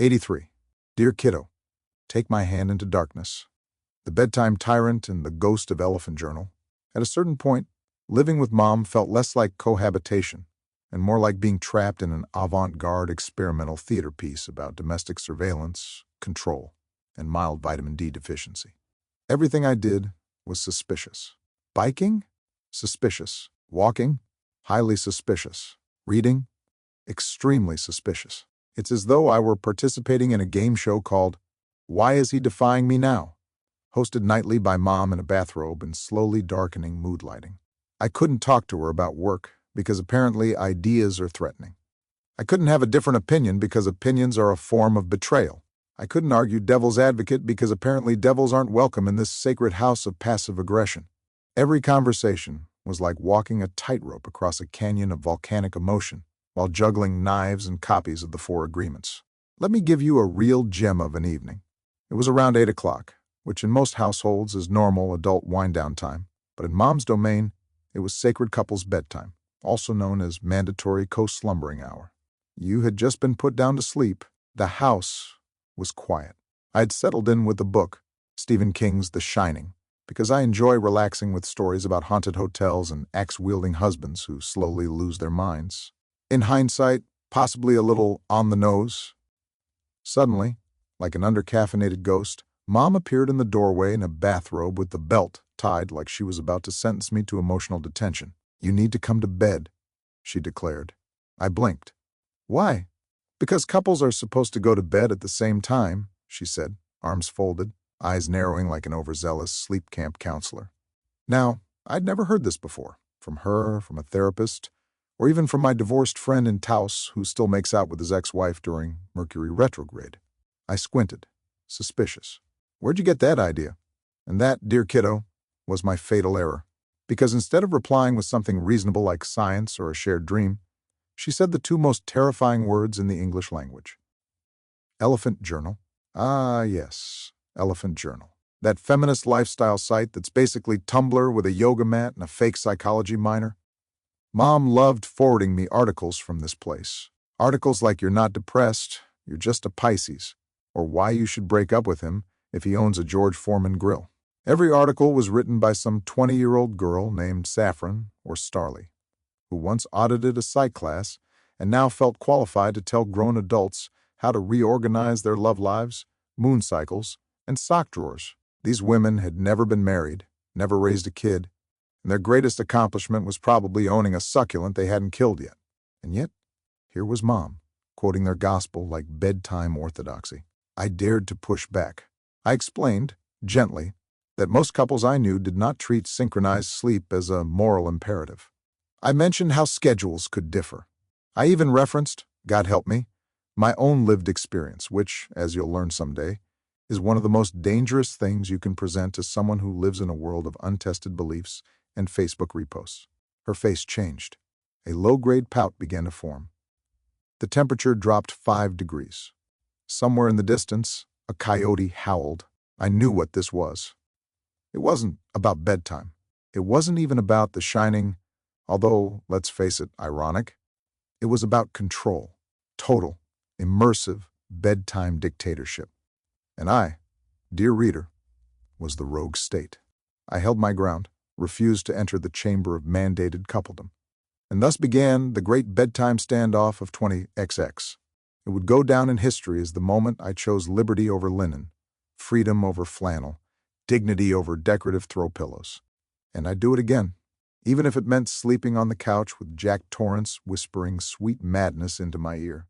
83. Dear Kiddo, take my hand into darkness. The Bedtime Tyrant and the Ghost of Elephant Journal. At a certain point, living with Mom felt less like cohabitation and more like being trapped in an avant-garde experimental theater piece about domestic surveillance, control, and mild vitamin D deficiency. Everything I did was suspicious. Biking? Suspicious. Walking? Highly suspicious. Reading? Extremely suspicious. It's as though I were participating in a game show called Why Is He Defying Me Now?, hosted nightly by Mom in a bathrobe and slowly darkening mood lighting. I couldn't talk to her about work because apparently ideas are threatening. I couldn't have a different opinion because opinions are a form of betrayal. I couldn't argue devil's advocate because apparently devils aren't welcome in this sacred house of passive aggression. Every conversation was like walking a tightrope across a canyon of volcanic emotion while juggling knives and copies of the 4 agreements. Let me give you a real gem of an evening. It was around 8 o'clock, which in most households is normal adult wind-down time, but in Mom's domain, it was sacred couples bedtime, also known as mandatory co-slumbering hour. You had just been put down to sleep. The house was quiet. I had settled in with the book, Stephen King's The Shining, because I enjoy relaxing with stories about haunted hotels and axe-wielding husbands who slowly lose their minds. In hindsight, possibly a little on the nose. Suddenly, like an undercaffeinated ghost, Mom appeared in the doorway in a bathrobe with the belt tied like she was about to sentence me to emotional detention. "You need to come to bed," she declared. I blinked. "Why?" "Because couples are supposed to go to bed at the same time," she said, arms folded, eyes narrowing like an overzealous sleep camp counselor. Now, I'd never heard this before, from her, from a therapist, or even from my divorced friend in Taos who still makes out with his ex-wife during Mercury retrograde. I squinted, suspicious. "Where'd you get that idea?" And that, dear kiddo, was my fatal error. Because instead of replying with something reasonable like science or a shared dream, she said the 2 most terrifying words in the English language. Elephant Journal. Ah, yes, Elephant Journal. That feminist lifestyle site that's basically Tumblr with a yoga mat and a fake psychology minor. Mom loved forwarding me articles from this place. Articles like "You're not depressed, you're just a Pisces," or "Why you should break up with him if he owns a George Foreman grill." Every article was written by some 20-year-old girl named Saffron or Starley, who once audited a psych class and now felt qualified to tell grown adults how to reorganize their love lives, moon cycles, and sock drawers. These women had never been married, never raised a kid, and their greatest accomplishment was probably owning a succulent they hadn't killed yet. And yet, here was Mom, quoting their gospel like bedtime orthodoxy. I dared to push back. I explained, gently, that most couples I knew did not treat synchronized sleep as a moral imperative. I mentioned how schedules could differ. I even referenced, God help me, my own lived experience, which, as you'll learn someday, is one of the most dangerous things you can present to someone who lives in a world of untested beliefs and Facebook reposts. Her face changed. A low-grade pout began to form. The temperature dropped 5 degrees. Somewhere in the distance, a coyote howled. I knew what this was. It wasn't about bedtime. It wasn't even about The Shining, although, let's face it, ironic. It was about control. Total, immersive, bedtime dictatorship. And I, dear reader, was the rogue state. I held my ground, refused to enter the chamber of mandated coupledom. And thus began the great bedtime standoff of 20XX. It would go down in history as the moment I chose liberty over linen, freedom over flannel, dignity over decorative throw pillows. And I'd do it again, even if it meant sleeping on the couch with Jack Torrance whispering sweet madness into my ear.